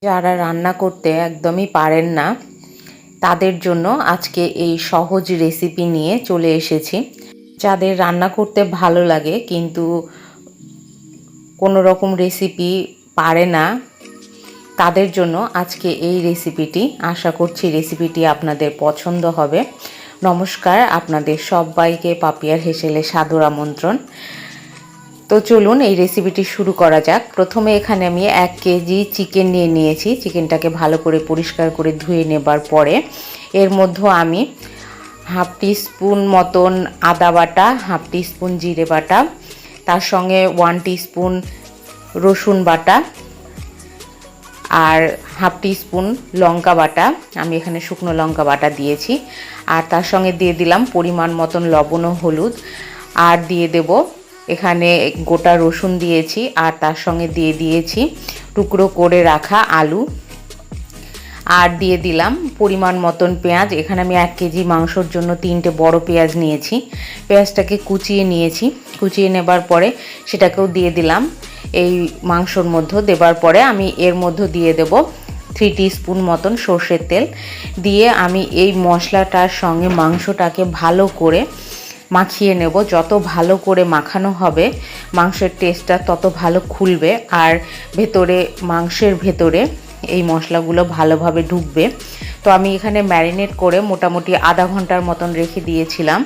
যারা রান্না করতে একদমই পারেন না তাদের জন্য আজকে এই সহজ রেসিপি নিয়ে চলে এসেছি। যাদের রান্না করতে ভালো লাগে কিন্তু কোনো রকম রেসিপি পারে না তাদের জন্য আজকে এই রেসিপিটি। আশা করছি রেসিপিটি আপনাদের পছন্দ হবে। নমস্কার, আপনাদের সবাইকে পাপিয়ার হেসেলে সাদর আমন্ত্রণ। তো চলুন এই রেসিপিটি শুরু করা যাক। প্রথমে এখানে আমি 1 কেজি চিকেন নিয়েছি। চিকেনটাকে ভালো করে পরিষ্কার করে ধুয়ে নেবার পরে এর মধ্যে আমি হাফ টিস্পুন মতন আদা বাটা, হাফ টিস্পুন জিরে বাটা, তার সঙ্গে 1 টিস্পুন রসুন বাটা আর হাফ টিস্পুন লঙ্কা বাটা, আমি এখানে শুকনো লঙ্কা বাটা দিয়েছি। আর তার সঙ্গে দিয়ে দিলাম পরিমাণ মতন লবণ ও হলুদ। আর দিয়ে দেব এখানে গোটা রসুন দিয়েছি আর তার সঙ্গে দিয়ে দিয়েছি টুকরো করে রাখা আলু। আর দিয়ে দিলাম পরিমাণ মতন পেঁয়াজ। এখানে আমি 1 কেজি মাংসর জন্য 3টে বড় পেঁয়াজ নিয়েছি। পেঁয়াজটাকে কুচিয়ে নিয়েছি। কুচিয়ে নেবার পরে সেটাকেও দিয়ে দিলাম এই মাংসর মধ্যে। দেবার পরে আমি এর মধ্যে দিয়ে দেব 3 টিস্পুন মতন সর্ষের তেল। দিয়ে আমি এই মশলাটার সঙ্গে মাংসটাকে ভালো করে মাখিয়ে নেব। যত ভালো করে মাখানো হবে মাংসের টেস্টটা তত ভালো খুলবে আর মাংসের ভেতরে এই মশলাগুলো ভালোভাবে ঢুকবে। তো আমি এখানে ম্যারিনেট করে মোটামুটি আধা ঘন্টার মতন রেখে দিয়েছিলাম।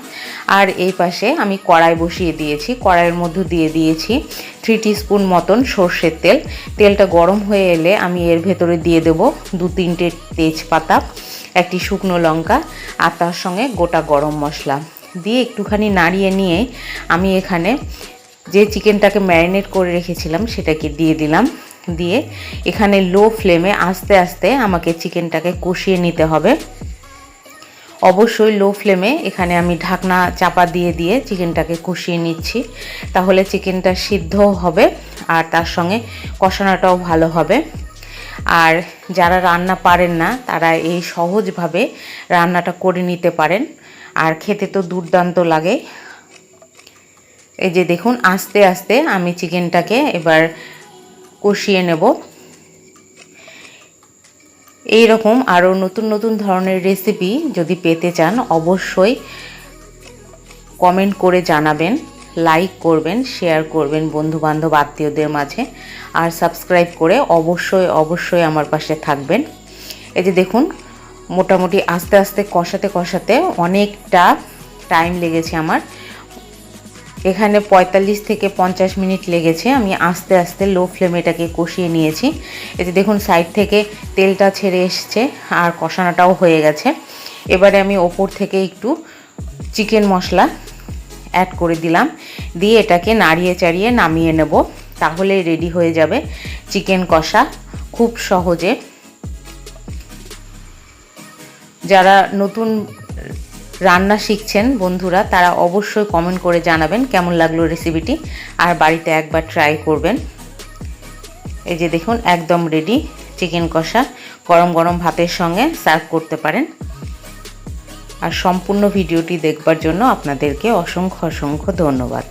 আর এই পাশে আমি কড়াই বসিয়ে দিয়েছি। কড়াইয়ের মধ্যে দিয়ে দিয়েছি 3 টিস্পুন মতন সর্ষের তেল। তেলটা গরম হয়ে এলে আমি এর ভেতরে দিয়ে দেব 2-3টে তেজপাতা, একটি শুকনো লঙ্কা আর তার সঙ্গে গোটা গরম মশলা দিয়ে একটুখানি নাড়িয়ে নিয়ে আমি এখানে যে চিকেনটাকে ম্যারিনেট করে রেখেছিলাম সেটাকে দিয়ে দিলাম। দিয়ে এখানে লো ফ্লেমে আস্তে আস্তে আমাকে চিকেনটাকে কষিয়ে নিতে হবে। অবশ্যই লো ফ্লেমে এখানে আমি ঢাকনা চাপা দিয়ে চিকেনটাকে কষিয়ে নিচ্ছি। তাহলে চিকেনটা সিদ্ধ হবে আর তার সঙ্গে কষানোটাও ভালো হবে। আর যারা রান্না পারেন না তারা এই সহজভাবে রান্নাটা করে নিতে পারেন আর খেতে তো দুর্দান্ত লাগে। এই যে দেখুন আস্তে আস্তে আমি চিকেনটাকে এবার কষিয়ে নেব। এই রকম আরও নতুন নতুন ধরনের রেসিপি যদি পেতে চান অবশ্যই কমেন্ট করে জানাবেন, লাইক করবেন, শেয়ার করবেন বন্ধুবান্ধব আত্মীয়দের মাঝে আর সাবস্ক্রাইব করে অবশ্যই আমার পাশে থাকবেন। এই যে দেখুন মোটামুটি আস্তে আস্তে কষাতে অনেকটা টাইম লেগেছে আমার। এখানে 45 থেকে 50 মিনিট লেগেছে। আমি আস্তে আস্তে লো ফ্লেমে এটাকে কষিয়ে নিয়েছি। এতে দেখুন সাইড থেকে তেলটা ছেড়ে এসছে আর কষানোটাও হয়ে গেছে। এবারে আমি ওপর থেকে একটু চিকেন মশলা অ্যাড করে দিলাম। দিয়ে এটাকে নাড়িয়ে চাড়িয়ে নামিয়ে নেব। তাহলে রেডি হয়ে যাবে চিকেন কষা খুব সহজে। যারা নতুন রান্না শিখছেন বন্ধুরা তারা অবশ্যই কমেন্ট করে জানাবেন কেমন লাগলো রেসিপিটি আর বাড়িতে একবার ট্রাই করবেন। এই যে দেখুন একদম রেডি চিকেন কষা। গরম গরম ভাতের সঙ্গে সার্ভ করতে পারেন। আর সম্পূর্ণ ভিডিওটি দেখবার জন্য আপনাদেরকে অসংখ্য ধন্যবাদ।